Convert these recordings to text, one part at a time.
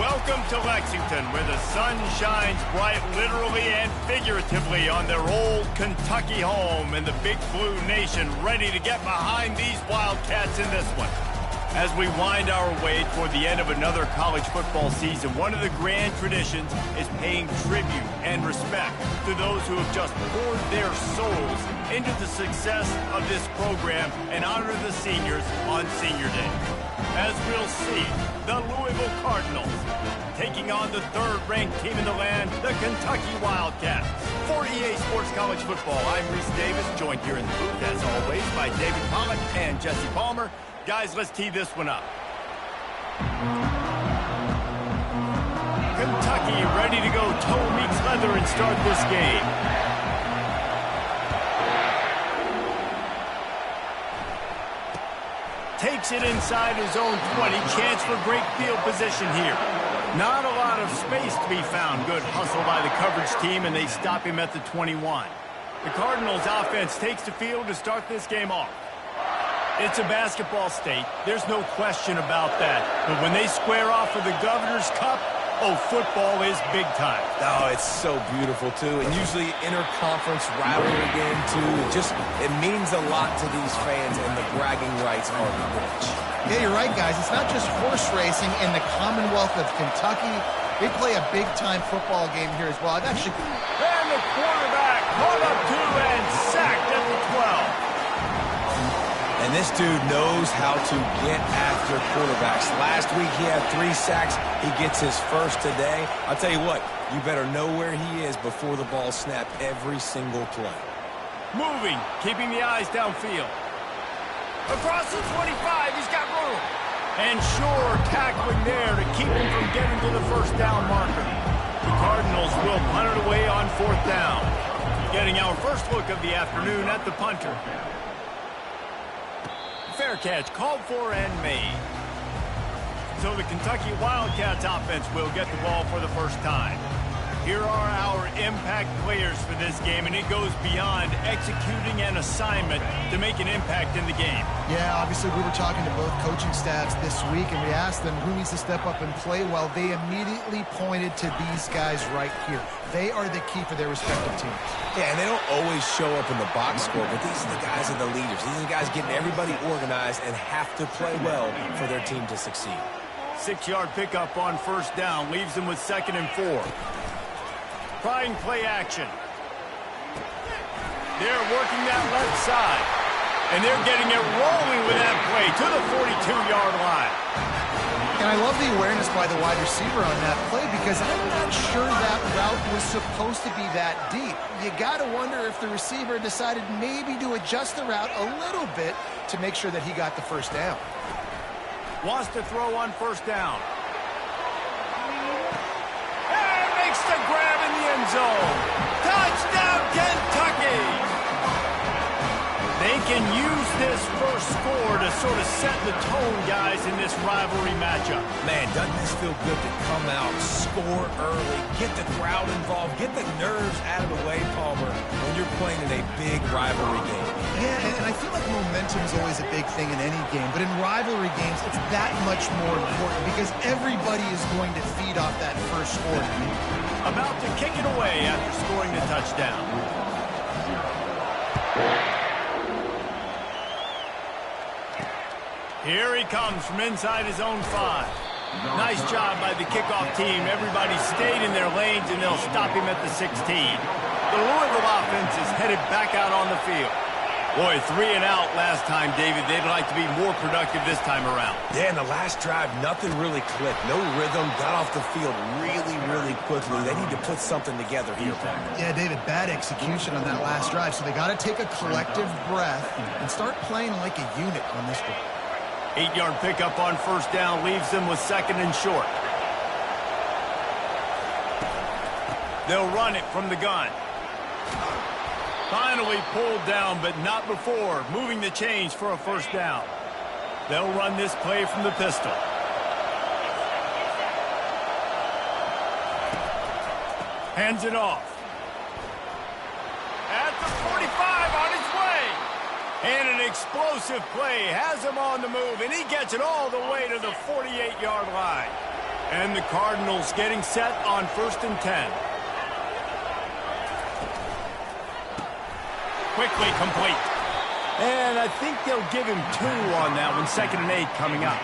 Welcome to Lexington, where the sun shines bright literally and figuratively on their old Kentucky home, and the Big Blue Nation ready to get behind these Wildcats in this one. As we wind our way toward the end of another college football season, one of the grand traditions is paying tribute and respect to those who have just poured their souls into the success of this program and honor the seniors on Senior Day. As we'll see, the Louisville Cardinals taking on the third-ranked team in the land, the Kentucky Wildcats. For EA Sports College Football, I'm Reese Davis, joined here in the booth, as always, by David Pollack and Jesse Palmer. Guys, let's tee this one up. Kentucky ready to go toe meets leather and start this game. Takes it inside his own 20. Chance for great field position here. Not a lot of space to be found. Good hustle by the coverage team, and they stop him at the 21. The Cardinals offense takes the field to start this game off. It's a basketball state. There's no question about that. But when they square off for the Governor's Cup, oh, football is big time. Oh, it's so beautiful, too. And usually interconference rivalry game, too. It means a lot to these fans, and the bragging rights are rich. Yeah, you're right, guys. It's not just horse racing in the Commonwealth of Kentucky. They play a big-time football game here as well. I've actually... And the quarterback caught up to and sacked at the 12. And this dude knows how to get after quarterbacks. Last week he had 3 sacks. He gets his first today. I'll tell you what, you better know where he is before the ball snapped every single play. Moving, keeping the eyes downfield. Across the 25, he's got room. And sure, tackling there to keep him from getting to the first down marker. The Cardinals will punt it away on 4th down. Getting our first look of the afternoon at the punter. Fair catch, called for and made. So the Kentucky Wildcats offense will get the ball for the first time. Here are our impact players for this game, and it goes beyond executing an assignment to make an impact in the game. Yeah, obviously we were talking to both coaching staffs this week, and we asked them who needs to step up and play well. They immediately pointed to these guys right here. They are the key for their respective teams. Yeah, and they don't always show up in the box score, but these are the guys that are the leaders. These are the guys getting everybody organized and have to play well for their team to succeed. 6-yard pickup on 1st down leaves them with 2nd and 4. Trying play action. They're working that left side. And they're getting it rolling with that play to the 42-yard line. And I love the awareness by the wide receiver on that play, because I'm not sure that route was supposed to be that deep. You got to wonder if the receiver decided maybe to adjust the route a little bit to make sure that he got the first down. Wants to throw on 1st down. And makes the grab in the end zone. Touchdown, Kentucky! They can use this first score to sort of set the tone, guys, in this rivalry matchup. Man, doesn't this feel good to come out, score early, get the crowd involved, get the nerves out of the way, Palmer, when you're playing in a big rivalry game. Yeah, and I feel like momentum is always a big thing in any game, but in rivalry games, it's that much more important because everybody is going to feed off that first score. About to kick it away after scoring the touchdown. Here he comes from inside his own 5. Nice job by the kickoff team. Everybody stayed in their lanes, and they'll stop him at the 16. The Louisville offense is headed back out on the field. Boy, 3 and out last time, David. They'd like to be more productive this time around. Yeah, in the last drive, nothing really clicked. No rhythm, got off the field really, really quickly. They need to put something together here, Palmer. Yeah, David, bad execution on that last drive, so they got to take a collective breath and start playing like a unit on this one. 8-yard pickup on 1st down leaves them with 2nd and short. They'll run it from the gun. Finally pulled down, but not before moving the chains for a 1st down. They'll run this play from the pistol. Hands it off. At the 45, on his way. And an explosive play has him on the move, and he gets it all the way to the 48-yard line. And the Cardinals getting set on 1st and 10. Quickly complete. And I think they'll give him 2 on that one. 2nd and 8 coming up.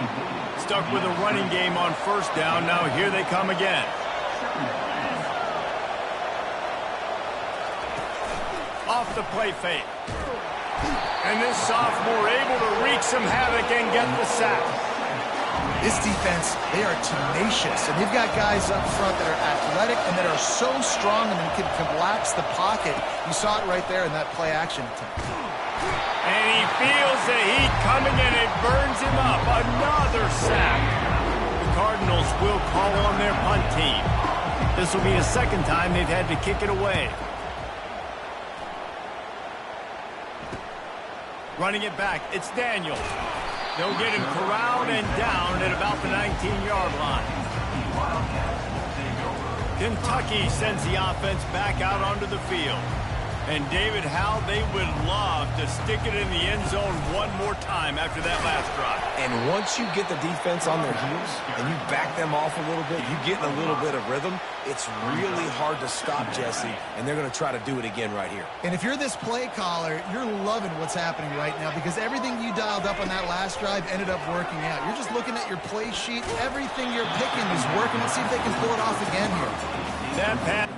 Stuck with a running game on 1st down. Now here they come again. Off the play fake. And this sophomore able to wreak some havoc and get the sack. This defense, they are tenacious, and they've got guys up front that are athletic and that are so strong and can collapse the pocket. You saw it right there in that play action attempt. And he feels the heat coming and it burns him up. Another sack. The Cardinals will call on their punt team. This will be the 2nd time they've had to kick it away. Running it back, it's Daniels. They'll get him corralled and down at about the 19-yard line. Kentucky sends the offense back out onto the field. And David, how they would love to stick it in the end zone one more time after that last drive. And once you get the defense on their heels and you back them off a little bit, you get in a little bit of rhythm, it's really hard to stop, Jesse, and they're going to try to do it again right here. And if you're this play caller, you're loving what's happening right now because everything you dialed up on that last drive ended up working out. You're just looking at your play sheet. Everything you're picking is working. Let's see if they can pull it off again here. That pass.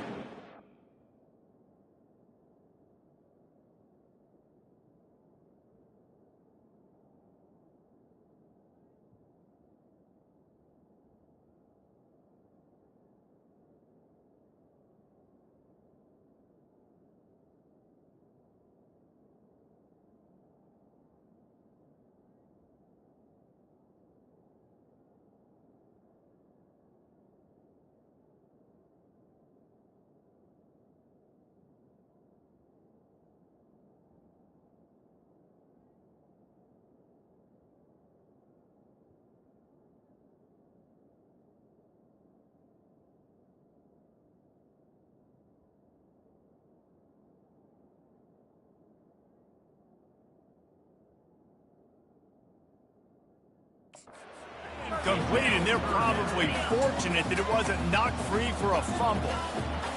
Complete, and they're probably fortunate that it wasn't knocked free for a fumble.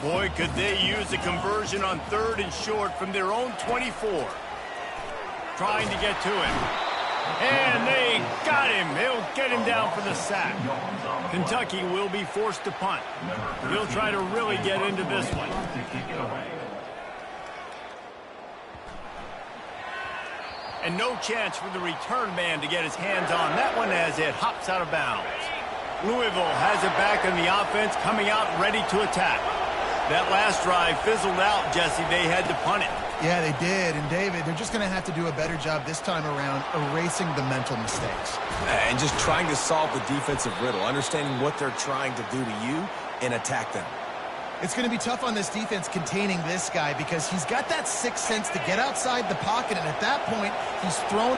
Boy, could they use a conversion on 3rd and short from their own 24. Trying to get to him. And they got him. He'll get him down for the sack. Kentucky will be forced to punt. He'll try to really get into this one. And no chance for the return man to get his hands on that one as it hops out of bounds. Louisville has it back in the offense, coming out ready to attack. That last drive fizzled out, Jesse. They had to punt it. Yeah, they did. And, David, they're just going to have to do a better job this time around erasing the mental mistakes. And just trying to solve the defensive riddle, understanding what they're trying to do to you and attack them. It's going to be tough on this defense containing this guy because he's got that sixth sense to get outside the pocket, and at that point, he's thrown.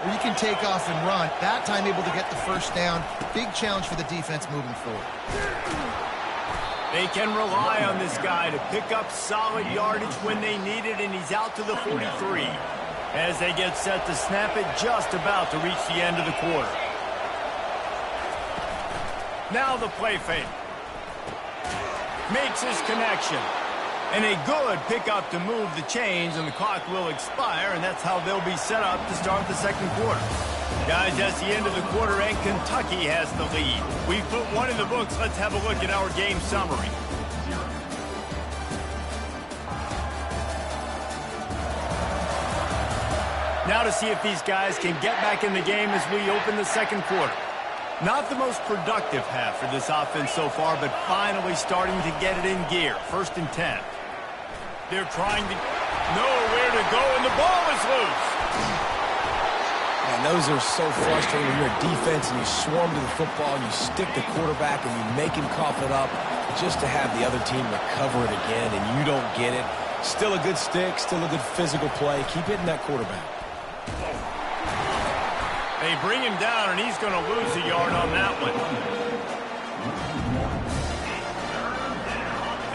Or you can take off and run. That time able to get the first down. Big challenge for the defense moving forward. They can rely on this guy to pick up solid yardage when they need it, and he's out to the 43. As they get set to snap it, just about to reach the end of the quarter. Now the play fake. Makes his connection. And a good pickup to move the chains, and the clock will expire, and that's how they'll be set up to start the second quarter. Guys, that's the end of the quarter, and Kentucky has the lead. We've put one in the books. Let's have a look at our game summary. Now to see if these guys can get back in the game as we open the second quarter. Not the most productive half for this offense so far, but finally starting to get it in gear. 1st and 10. They're trying to know where to go, and the ball is loose. And those are so frustrating when you're a defense and you swarm to the football and you stick the quarterback and you make him cough it up just to have the other team recover it again, and you don't get it. Still a good stick, still a good physical play. Keep hitting that quarterback. They bring him down, and he's going to lose a yard on that one.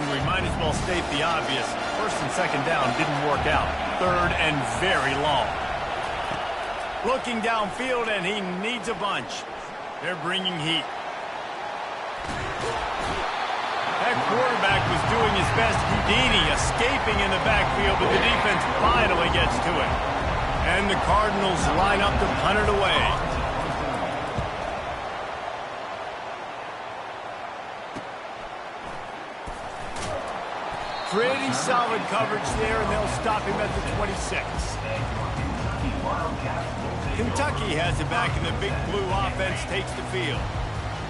And we might as well state the obvious. First and second down didn't work out. Third and very long. Looking downfield, and he needs a bunch. They're bringing heat. That quarterback was doing his best Houdini, escaping in the backfield, but the defense finally gets to it. And the Cardinals line up to punt it away. Pretty solid coverage there, and they'll stop him at the 26. Kentucky has it back, and the Big Blue offense takes the field.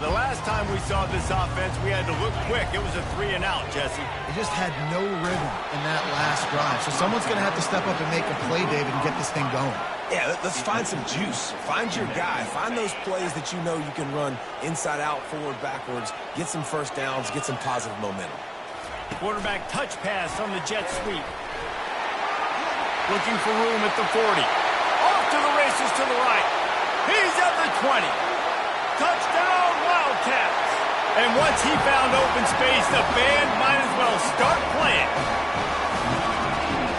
The last time we saw this offense, we had to look quick. It was a 3-and-out, Jesse. They just had no rhythm in that last drive. So someone's going to have to step up and make a play, David, and get this thing going. Yeah, let's find some juice. Find your guy. Find those plays that you know you can run inside out, forward, backwards, get some first downs, get some positive momentum. Quarterback touch pass on the jet sweep. Looking for room at the 40. Off to the races to the right. He's at the 20. Touchdown, Wildcats. And once he found open space, the band might as well start playing.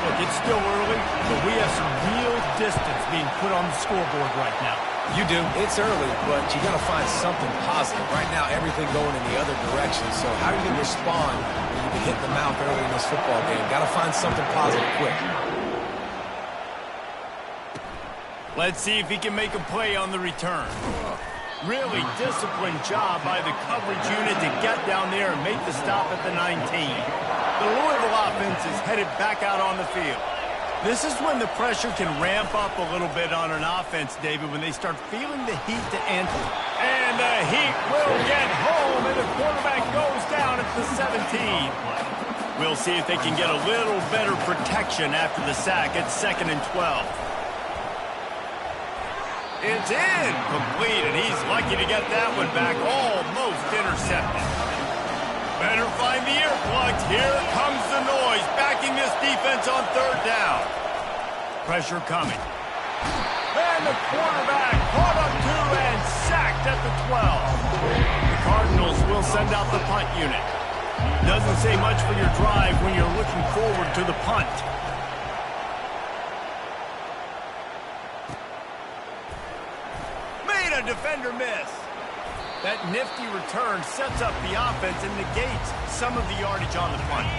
Look, it's still early, but we have some real distance being put on the scoreboard right now. You do. It's early, but you got to find something positive. Right now, everything going in the other direction. So how are you going to respond when you get hit in the mouth early in this football game? Got to find something positive quick. Let's see if he can make a play on the return. Really disciplined job by the coverage unit to get down there and make the stop at the 19. The Louisville offense is headed back out on the field. This is when the pressure can ramp up a little bit on an offense, David, when they start feeling the heat to enter. And the heat will get home, and the quarterback goes down at the 17. We'll see if they can get a little better protection after the sack at 2nd and 12. It's incomplete, and he's lucky to get that one back, almost intercepted. Better find the earplugs. Here comes the noise, backing this defense on 3rd down. Pressure coming. And the quarterback caught up to and sacked at the 12. The Cardinals will send out the punt unit. Doesn't say much for your drive when you're looking forward to the punt. A defender miss. That nifty return sets up the offense and negates some of the yardage on the punt.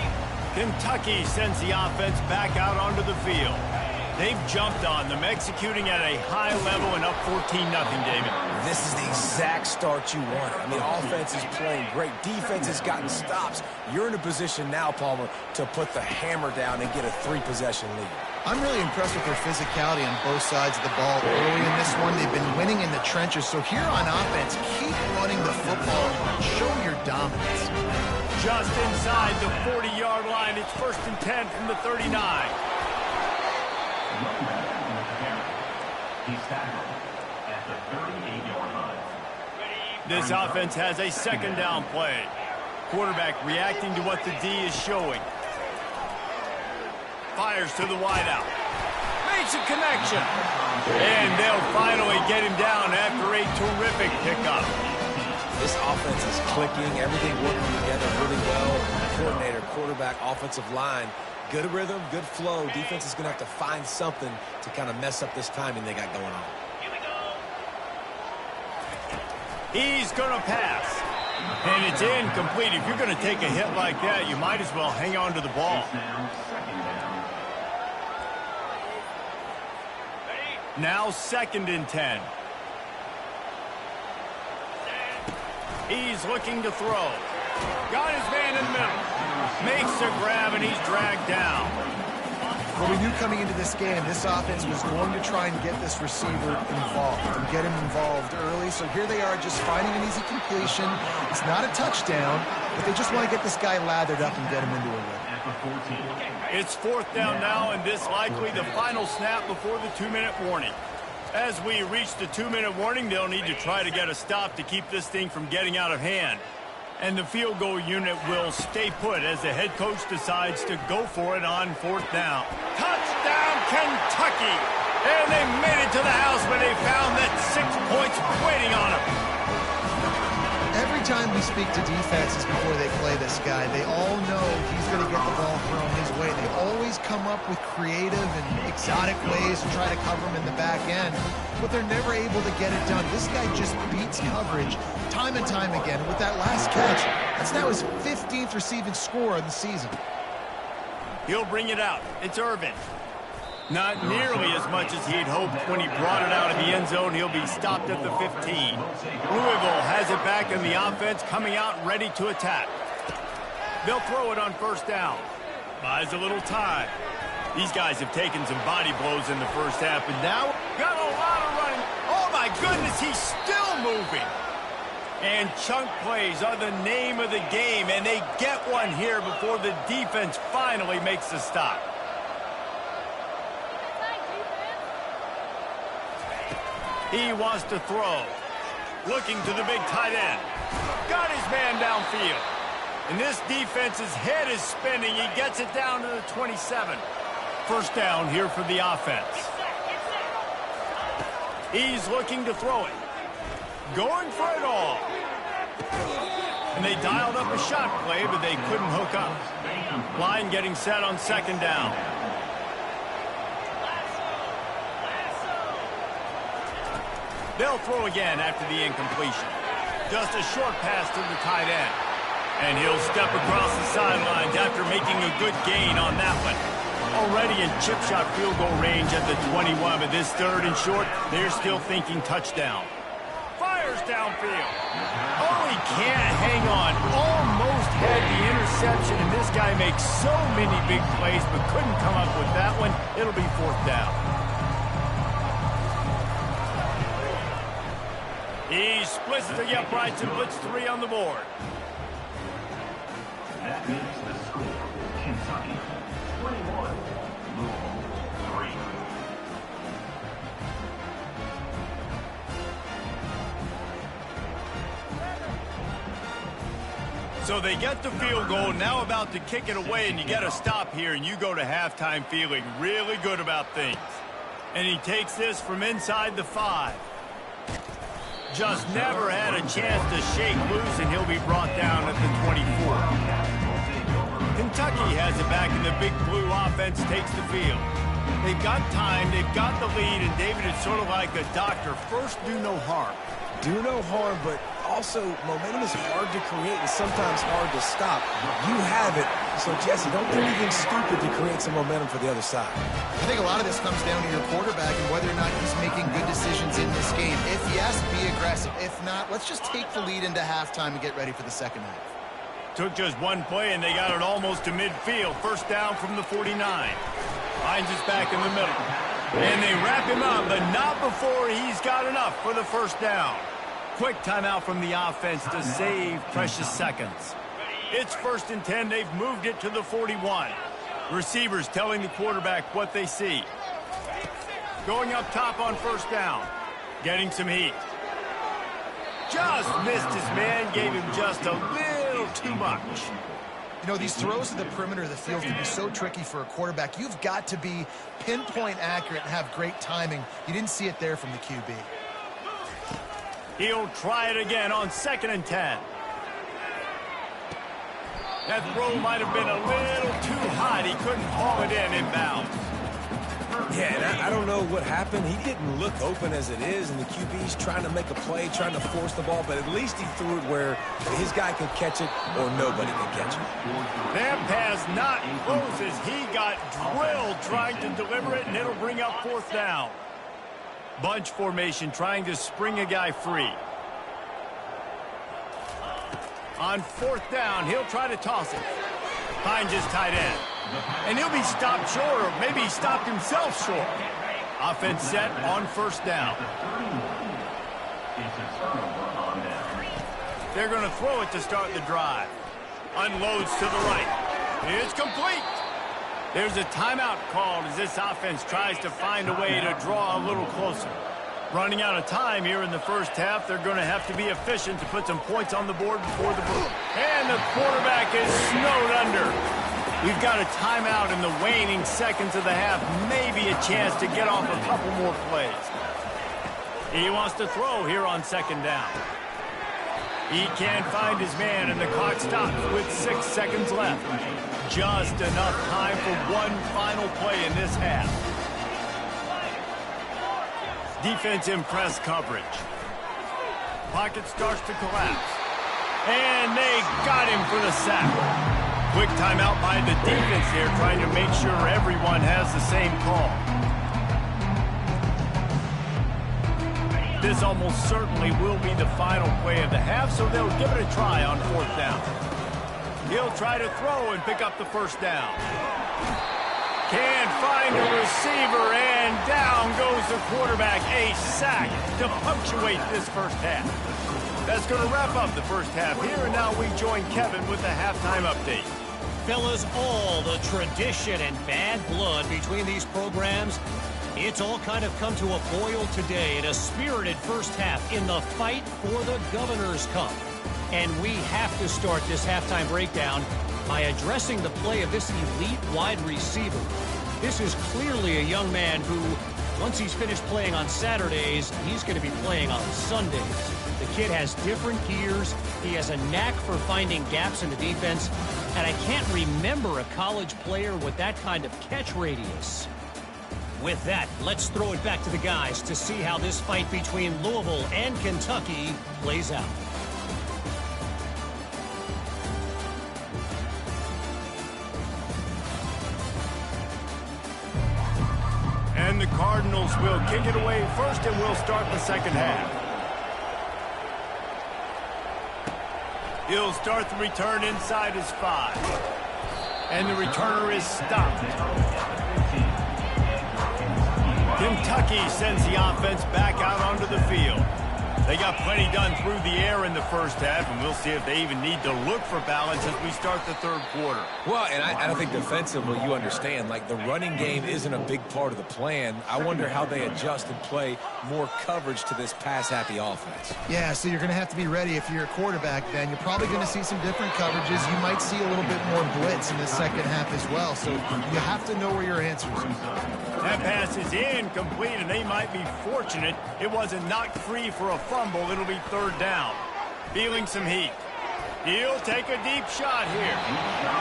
Kentucky sends the offense back out onto the field. They've jumped on them, executing at a high level and up 14-0, David. This is the exact start you wanted. I mean, offense is playing great. Defense has gotten stops. You're in a position now, Palmer, to put the hammer down and get a 3-possession lead. I'm really impressed with their physicality on both sides of the ball. Early in this one, they've been winning in the trenches. So here on offense, keep running the football and show your dominance. Just inside the 40-yard line, it's 1st and 10 from the 39. He's tackled at the 38-yard line. This offense has a 2nd down play. Quarterback reacting to what the D is showing. Fires to the wideout. Makes a connection. And they'll finally get him down after a terrific pickup. This offense is clicking. Everything working together really well. Coordinator, quarterback, offensive line. Good rhythm, good flow. Defense is going to have to find something to kind of mess up this timing they got going on. He's going to pass. And it's incomplete. If you're going to take a hit like that, you might as well hang on to the ball. Now 2nd and 10. He's looking to throw. Got his man in the middle. Makes a grab, and he's dragged down. Well, we knew coming into this game, this offense was going to try and get this receiver involved and get him involved early. So here they are just finding an easy completion. It's not a touchdown, but they just want to get this guy lathered up and get him into a rhythm. It's 4th down now, and this likely the final snap before the 2-minute warning. As we reach the 2-minute warning, they'll need to try to get a stop to keep this thing from getting out of hand. And the field goal unit will stay put as the head coach decides to go for it on 4th down. Touchdown, Kentucky! And they made it to the house when they found that 6 points waiting on them. Every time we speak to defenses before they play this guy, they all know he's going to get the ball thrown his way. They always come up with creative and exotic ways to try to cover him in the back end, but they're never able to get it done. This guy just beats coverage time and time again. And with that last catch, that's now his 15th receiving score of the season. He'll bring it out. It's Irvin. Not nearly as much as he'd hoped when he brought it out of the end zone. He'll be stopped at the 15. Louisville has it back in the offense, coming out ready to attack. They'll throw it on first down. Buys a little time. These guys have taken some body blows in the first half, and now got a lot of running. Oh, my goodness, he's still moving. And chunk plays are the name of the game, and they get one here before the defense finally makes the stop. He wants to throw. Looking to the big tight end. Got his man downfield. And this defense's head is spinning. He gets it down to the 27. First down here for the offense. He's looking to throw it. Going for it all. And they dialed up a shot play, but they couldn't hook up. Line getting set on second down. They'll throw again after the incompletion. Just a short pass to the tight end. And he'll step across the sidelines after making a good gain on that one. Already in chip shot field goal range at the 21, but this third and short, they're still thinking touchdown. Fires downfield. Oh, he can't hang on. Almost had the interception, and this guy makes so many big plays, but couldn't come up with that one. It'll be fourth down. He splits the uprights and puts 3 on the board. That makes the score Kentucky 21, Louisville 3. So they get the field goal, now about to kick it away, and you get a stop here, and you go to halftime feeling really good about things. And he takes this from inside the 5. Just never had a chance to shake loose, and he'll be brought down at the 24. Kentucky has it back, and the Big Blue offense takes the field. They've got time, they've got the lead, and David, it's sort of like a doctor. First, do no harm. Do no harm, but also momentum is hard to create and sometimes hard to stop. You have it, so Jesse, don't do anything stupid to create some momentum for the other side. I think a lot of this comes down to your quarterback and whether or not he's making good decisions in this game. If yes, be aggressive. If not, let's just take the lead into halftime and get ready for the second half. Took just one play, and they got it almost to midfield. First down from the 49. Finds us back in the middle. And they wrap him up, but not before he's got enough for the first down. Quick timeout from the offense to save precious seconds. It's 1st and 10. They've moved it to the 41. Receivers telling the quarterback what they see. Going up top on first down. Getting some heat. Just missed his man. Gave him just a little too much. You know, these throws to the perimeter of the field can be so tricky for a quarterback. You've got to be pinpoint accurate and have great timing. You didn't see it there from the QB. He'll try it again on 2nd and 10. That throw might have been a little too hot. He couldn't haul it in inbounds. Yeah, and I don't know what happened. He didn't look open as it is, and the QB's trying to make a play, trying to force the ball, but at least he threw it where his guy could catch it or nobody could catch it. That pass not close as he got drilled trying to deliver it, and it'll bring up 4th down. Bunch formation trying to spring a guy free. On 4th down, he'll try to toss it. Finds his tight end. And he'll be stopped short, or maybe he stopped himself short. Offense set on 1st down. They're going to throw it to start the drive. Unloads to the right. It's complete. There's a timeout called as this offense tries to find a way to draw a little closer. Running out of time here in the first half, they're going to have to be efficient to put some points on the board before the break. And the quarterback is snowed under. We've got a timeout in the waning seconds of the half. Maybe a chance to get off a couple more plays. He wants to throw here on second down. He can't find his man, and the clock stops with 6 seconds left. Just enough time for one final play in this half. Defense in press coverage. Pocket starts to collapse. And they got him for the sack. Quick timeout by the defense here, trying to make sure everyone has the same call. This almost certainly will be the final play of the half, so they'll give it a try on 4th down. He'll try to throw and pick up the first down. Can't find a receiver, and down goes the quarterback. A sack to punctuate this first half. That's going to wrap up the first half here, and now we join Kevin with the halftime update. Fellas, all the tradition and bad blood between these programs, it's all kind of come to a boil today in a spirited first half in the fight for the Governor's Cup. And we have to start this halftime breakdown by addressing the play of this elite wide receiver. This is clearly a young man who, once he's finished playing on Saturdays, he's going to be playing on Sundays. The kid has different gears. He has a knack for finding gaps in the defense. And I can't remember a college player with that kind of catch radius. With that, let's throw it back to the guys to see how this fight between Louisville and Kentucky plays out. And the Cardinals will kick it away first, and we'll start the second half. He'll start the return inside his 5. And the returner is stopped. Kentucky sends the offense back out onto the field. They got plenty done through the air in the first half, and we'll see if they even need to look for balance as we start the third quarter. Well, and I don't think defensively, you understand, like the running game isn't a big part of the plan. I wonder how they adjust and play more coverage to this pass-happy offense. Yeah, so you're going to have to be ready if you're a quarterback, then. You're probably going to see some different coverages. You might see a little bit more blitz in the second half as well, so you have to know where your answers are. That pass is incomplete, and they might be fortunate it wasn't knocked free for a fumble. It'll be 3rd down. Feeling some heat. He'll take a deep shot here.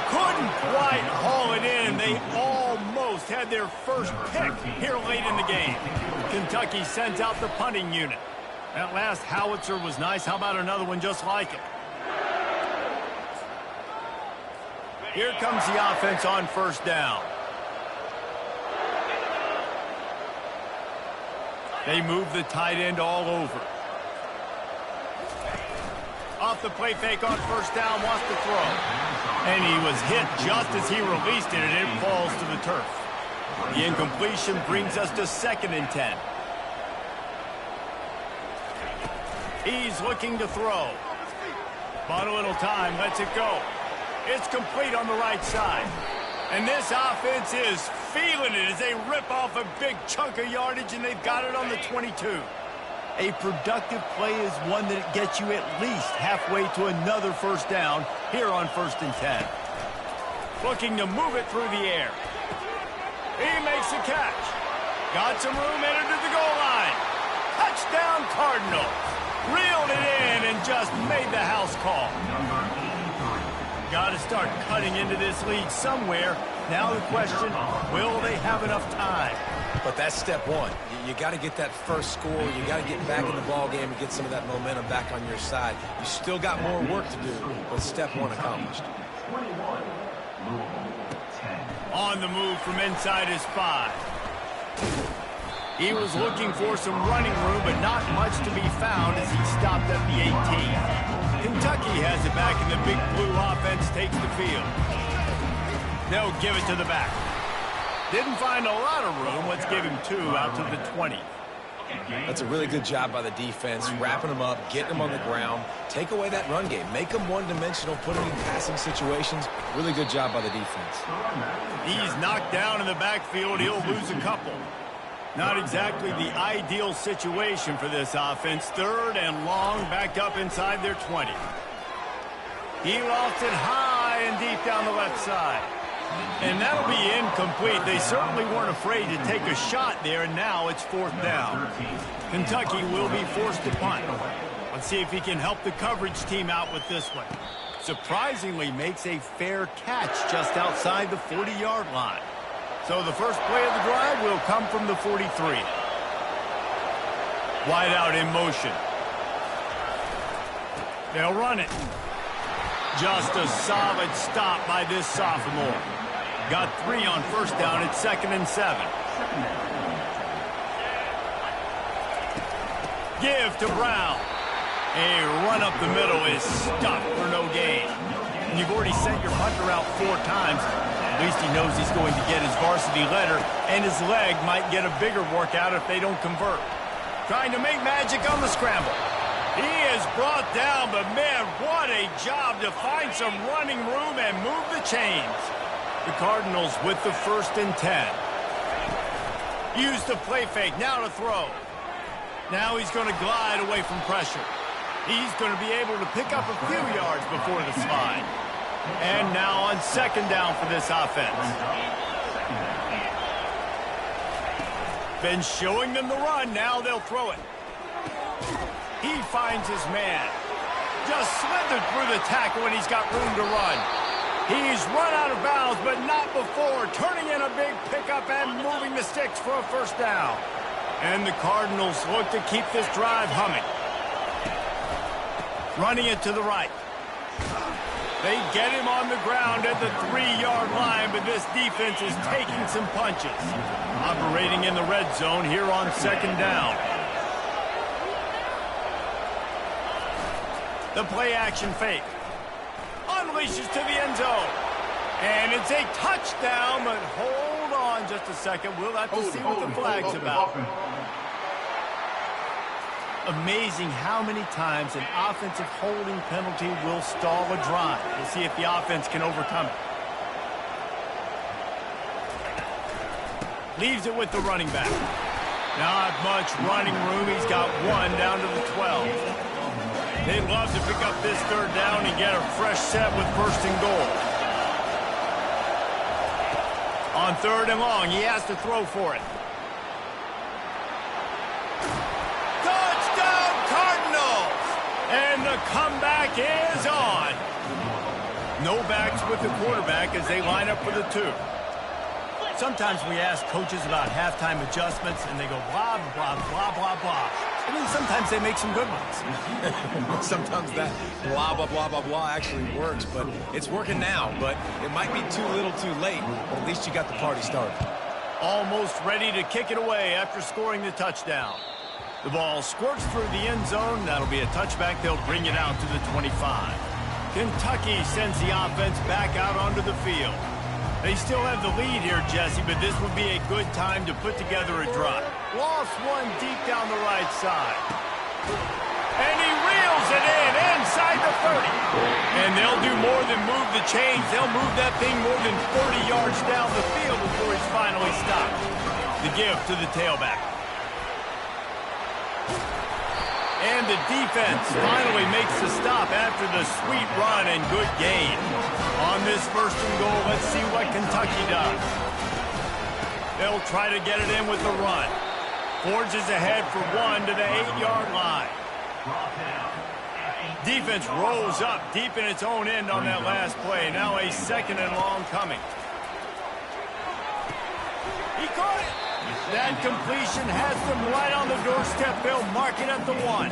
Couldn't quite haul it in. They almost had their first pick here late in the game. Kentucky sends out the punting unit. That last howitzer was nice. How about another one just like it? Here comes the offense on 1st down. They move the tight end all over. Off the play fake on 1st down, wants to throw. And he was hit just as he released it, and it falls to the turf. The incompletion brings us to 2nd and 10. He's looking to throw. Bought a little time, lets it go. It's complete on the right side. And this offense is feeling it as they rip off a big chunk of yardage, and they've got it on the 22. A productive play is one that gets you at least halfway to another 1st down here on 1st and 10. Looking to move it through the air. He makes the catch. Got some room, entered to the goal line. Touchdown Cardinals. Reeled it in and just made the house call. Got to start cutting into this lead somewhere. Now the question, will they have enough time? But that's step one. You got to get that first score. You got to get back in the ball game and get some of that momentum back on your side. You still got more work to do, but step one accomplished. 21, Louisville, 10. On the move from inside his 5. He was looking for some running room, but not much to be found as he stopped at the 18. Kentucky has it back, and the big blue offense takes the field. They'll give it to the back. Didn't find a lot of room. Let's give him 2 out to the 20. That's a really good job by the defense, wrapping them up, getting them on the ground. Take away that run game. Make them one-dimensional, put them in passing situations. Really good job by the defense. He's knocked down in the backfield. He'll lose a couple. Not exactly the ideal situation for this offense. 3rd and long, backed up inside their 20. He lost it high and deep down the left side. And that'll be incomplete. They certainly weren't afraid to take a shot there, and now it's 4th down. Kentucky will be forced to punt. Let's see if he can help the coverage team out with this one. Surprisingly makes a fair catch just outside the 40-yard line. So the first play of the drive will come from the 43. Wide out in motion. They'll run it. Just a solid stop by this sophomore. Got 3 on first down at 2nd and 7. Give to Brown. A run up the middle is stuck for no gain. And you've already sent your punter out 4 times. At least he knows he's going to get his varsity letter, and his leg might get a bigger workout if they don't convert. Trying to make magic on the scramble. He is brought down, but man, what a job to find some running room and move the chains. The Cardinals with the 1st and 10. Use the play fake, now to throw. Now he's going to glide away from pressure. He's going to be able to pick up a few yards before the slide. And now on 2nd down for this offense. Been showing them the run, now they'll throw it. He finds his man. Just slithered through the tackle when he's got room to run. He's run out of bounds, but not before. Turning in a big pickup and moving the sticks for a 1st down. And the Cardinals look to keep this drive humming. Running it to the right. They get him on the ground at the 3-yard line, but this defense is taking some punches. Operating in the red zone here on 2nd down. The play-action fake. Unleashes to the end zone. And it's a touchdown, but hold on just a second. We'll have to see what the flag's about. Amazing how many times an offensive holding penalty will stall a drive. We'll see if the offense can overcome it. Leaves it with the running back. Not much running room. He's got 1 down to the 12. They'd love to pick up this 3rd down and get a fresh set with 1st and goal. On 3rd and long, he has to throw for it. Touchdown, Cardinals! And the comeback is on. No backs with the quarterback as they line up for the 2. Sometimes we ask coaches about halftime adjustments, and they go blah, blah, blah, blah, blah. And then sometimes they make some good ones. Sometimes that blah, blah, blah, blah, blah actually works, but it's working now. But it might be too little too late, but at least you got the party started. Almost ready to kick it away after scoring the touchdown. The ball squirts through the end zone. That'll be a touchback. They'll bring it out to the 25. Kentucky sends the offense back out onto the field. They still have the lead here, Jesse, but this would be a good time to put together a drive. Lost 1 deep down the right side. And he reels it in inside the 30. And they'll do more than move the chains. They'll move that thing more than 30 yards down the field before he's finally stopped. The give to the tailback. And the defense finally makes the stop after the sweet run and good gain. On this 1st and goal, let's see what Kentucky does. They'll try to get it in with the run. Forges ahead for 1 to the 8-yard line. Defense rolls up deep in its own end on that last play. Now a 2nd and long coming. He caught it. That completion has them right on the doorstep. They'll mark it at the 1.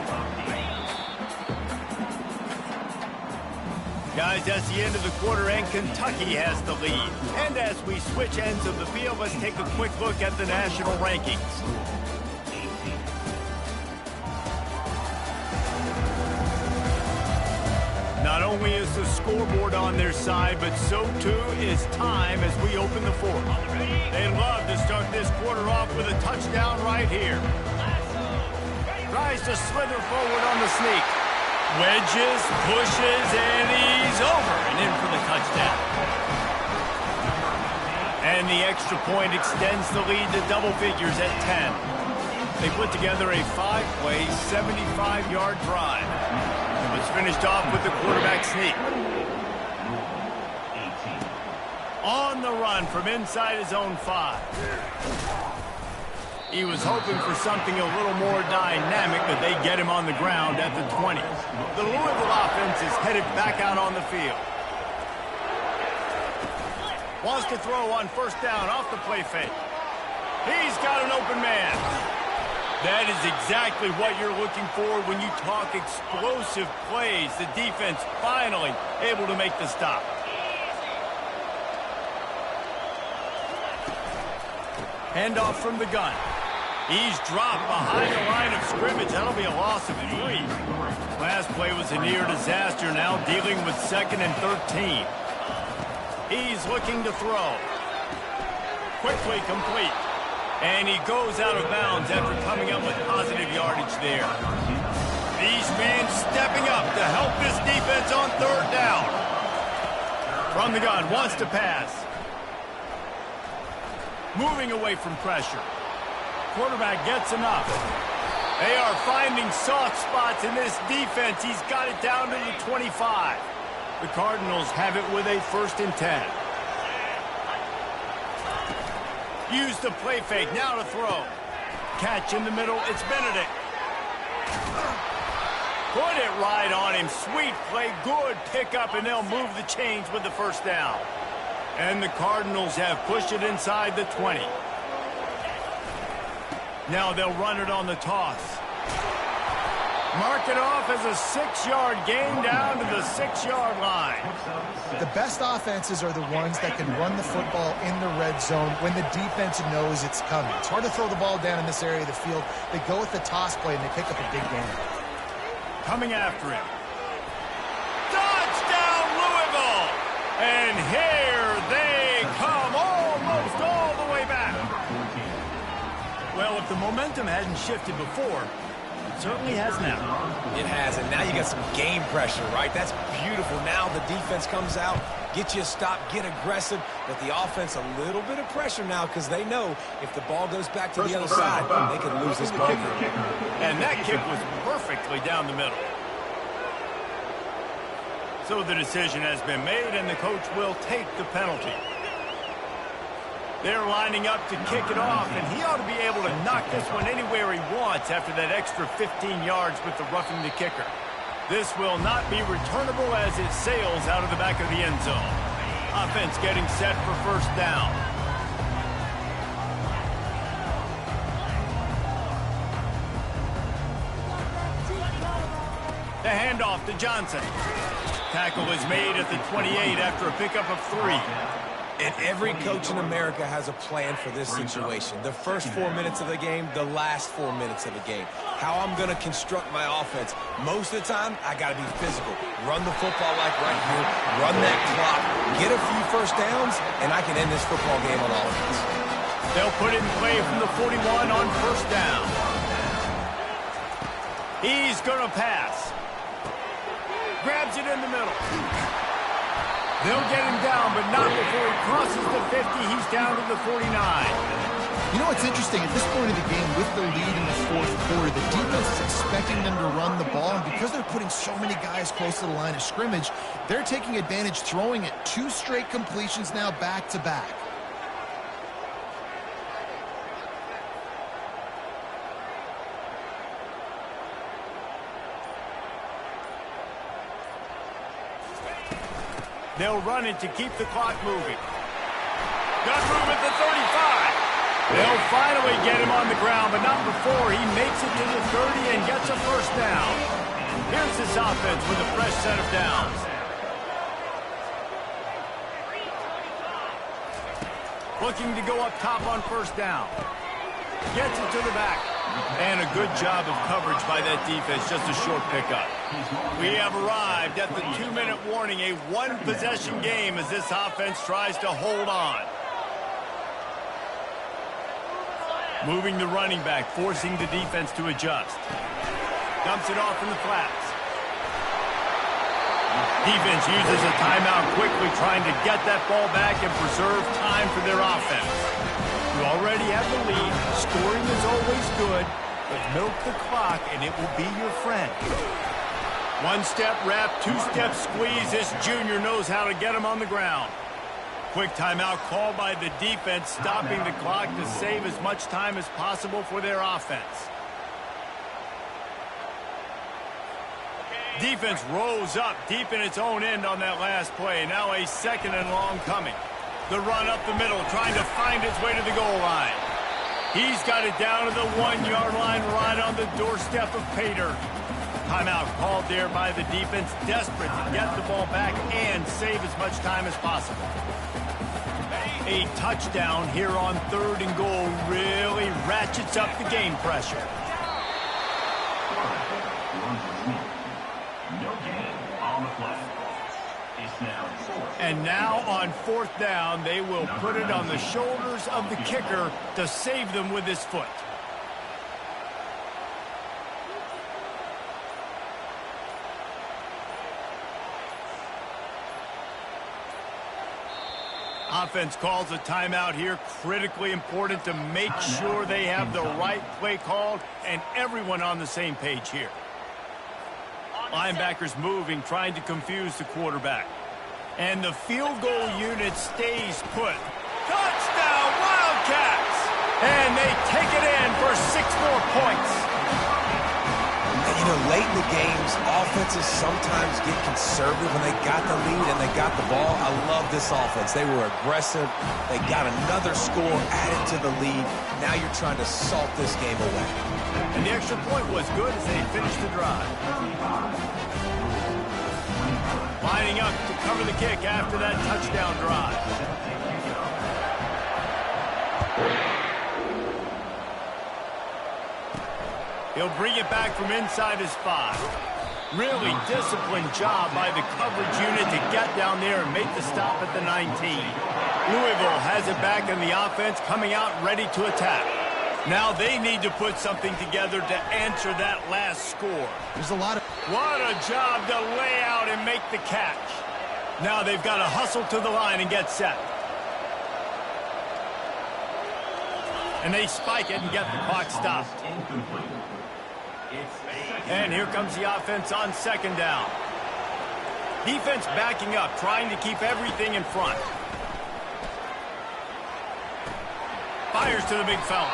Guys, that's the end of the quarter, and Kentucky has the lead. And as we switch ends of the field, let's take a quick look at the national rankings. Not only is the scoreboard on their side, but so too is time as we open the 4th. They'd love to start this quarter off with a touchdown right here. Tries to slither forward on the sneak. Wedges, pushes, and he's over and in for the touchdown. And the extra point extends the lead to double figures at 10. They put together a 5-play, 75-yard drive. It's finished off with the quarterback sneak. On the run from inside his own 5. He was hoping for something a little more dynamic, but they get him on the ground at the 20. The Louisville offense is headed back out on the field. Wants to throw on first down off the play fake. He's got an open man. That is exactly what you're looking for when you talk explosive plays. The defense finally able to make the stop. Handoff from the gun. He's dropped behind the line of scrimmage. That'll be a loss of 3. Last play was a near disaster. Now dealing with 2nd and 13. He's looking to throw. Quickly complete. And he goes out of bounds after coming up with positive yardage there. These men stepping up to help this defense on 3rd down. From the gun, wants to pass. Moving away from pressure. Quarterback gets enough. They are finding soft spots in this defense. He's got it down to the 25. The Cardinals have it with a 1st and 10. Use the play fake, now to throw. Catch in the middle, it's Benedict. Put it right on him, sweet play, good pickup, and they'll move the chains with the 1st down. And the Cardinals have pushed it inside the 20. Now they'll run it on the toss. Mark it off as a 6-yard gain down to the 6-yard line. The best offenses are the ones that can run the football in the red zone when the defense knows it's coming. It's hard to throw the ball down in this area of the field. They go with the toss play, and they pick up a big gain. Coming after him. Touchdown, Louisville! And here they come, almost all the way back. Well, if the momentum hadn't shifted before, it certainly has now. It has, and now you got some game pressure, right? That's beautiful. Now the defense comes out, get you a stop, get aggressive, but the offense a little bit of pressure now because they know if the ball goes back to the other side, they could lose this ball game. And that kick was perfectly down the middle. So the decision has been made, and the coach will take the penalty. They're lining up to kick it off, and he ought to be able to knock this one anywhere he wants after that extra 15 yards with the roughing the kicker. This will not be returnable as it sails out of the back of the end zone. Offense getting set for 1st down. The handoff to Johnson. Tackle is made at the 28 after a pickup of 3. And every coach in America has a plan for this situation. The first 4 minutes of the game, the last 4 minutes of the game. How I'm going to construct my offense. Most of the time, I got to be physical. Run the football like right here. Run that clock. Get a few 1st downs, and I can end this football game on offense. They'll put it in play from the 41 on 1st down. He's going to pass. Grabs it in the middle. They'll get him down, but not before he crosses the 50. He's down to the 49. You know what's interesting? At this point of the game, with the lead in the 4th quarter, the defense is expecting them to run the ball, and because they're putting so many guys close to the line of scrimmage, they're taking advantage, throwing it 2 straight completions now back-to-back. They'll run it to keep the clock moving. Got room at the 35. They'll finally get him on the ground, but not before he makes it to the 30 and gets a 1st down. Here's this offense with a fresh set of downs. Looking to go up top on 1st down. Gets it to the back. And a good job of coverage by that defense, just a short pickup. We have arrived at the 2-minute warning, a 1-possession game as this offense tries to hold on. Moving the running back, forcing the defense to adjust. Dumps it off in the flats. Defense uses a timeout quickly, trying to get that ball back and preserve time for their offense. You already have the lead. Scoring is always good, but milk the clock and it will be your friend. 1-step wrap, 2-step squeeze. This junior knows how to get him on the ground. Quick timeout called by the defense, stopping the clock to save as much time as possible for their offense. Defense rose up deep in its own end on that last play. Now a second and long coming. The run up the middle, trying to find its way to the goal line. He's got it down to the 1-yard line, right on the doorstep of Pater. Timeout called there by the defense, desperate to get the ball back and save as much time as possible. A touchdown here on 3rd and goal really ratchets up the game pressure. No gain on the play. It's now 4th. And now on 4th down, they will put it on the shoulders of the kicker to save them with his foot. Offense calls a timeout here. Critically important to make sure they have the right play called and everyone on the same page here. Linebackers moving, trying to confuse the quarterback. And the field goal unit stays put. Touchdown, Wildcats! And they take it in for 6 more points. And, you know, late in the games, offenses sometimes get conservative when they got the lead and they got the ball. I love this offense. They were aggressive. They got another score added to the lead. Now you're trying to salt this game away. And the extra point was good as they finished the drive. Lining up to cover the kick after that touchdown drive. He'll bring it back from inside his 5. Really disciplined job by the coverage unit to get down there and make the stop at the 19. Louisville has it back in the offense, coming out ready to attack. Now they need to put something together to answer that last score. There's a lot of... What a job to lay out and make the catch. Now they've got to hustle to the line and get set. And they spike it and get the clock stopped. And here comes the offense on 2nd down. Defense backing up, trying to keep everything in front. Fires to the big fella.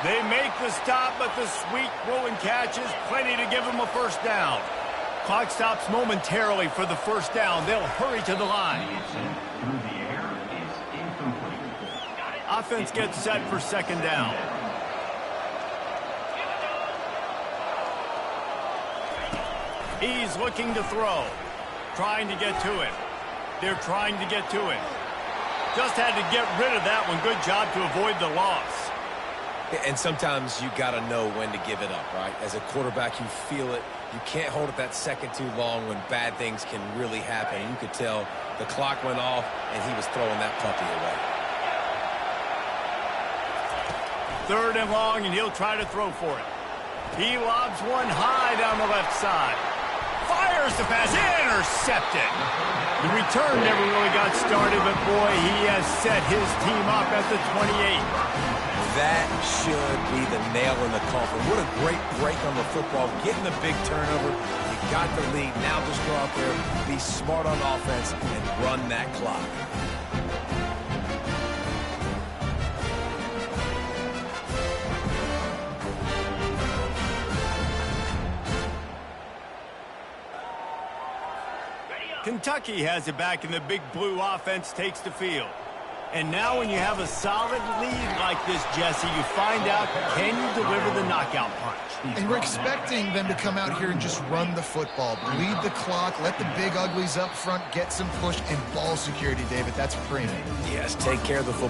They make the stop, but the sweet rolling catch is plenty to give them a 1st down. Clock stops momentarily for the 1st down. They'll hurry to the line. Offense gets set for 2nd down. He's looking to throw. Trying to get to it. They're trying to get to it. Just had to get rid of that one. Good job to avoid the loss. And sometimes you got to know when to give it up, right? As a quarterback, you feel it. You can't hold it that second too long when bad things can really happen. You could tell the clock went off, and he was throwing that puppy away. 3rd and long, and he'll try to throw for it. He lobs one high down the left side. Fires the pass, intercepted. The return never really got started, but boy, he has set his team up at the 28. That should be the nail in the coffin. What a great break on the football. Getting the big turnover. You got the lead. Now just go out there, be smart on offense, and run that clock. Kentucky has it back, and the big blue offense takes the field. And now when you have a solid lead like this, Jesse, you find out, can you deliver the knockout punch? And we're expecting them to come out here and just run the football, bleed the clock, let the big uglies up front get some push and ball security, David. That's premium. Yes, take care of the football.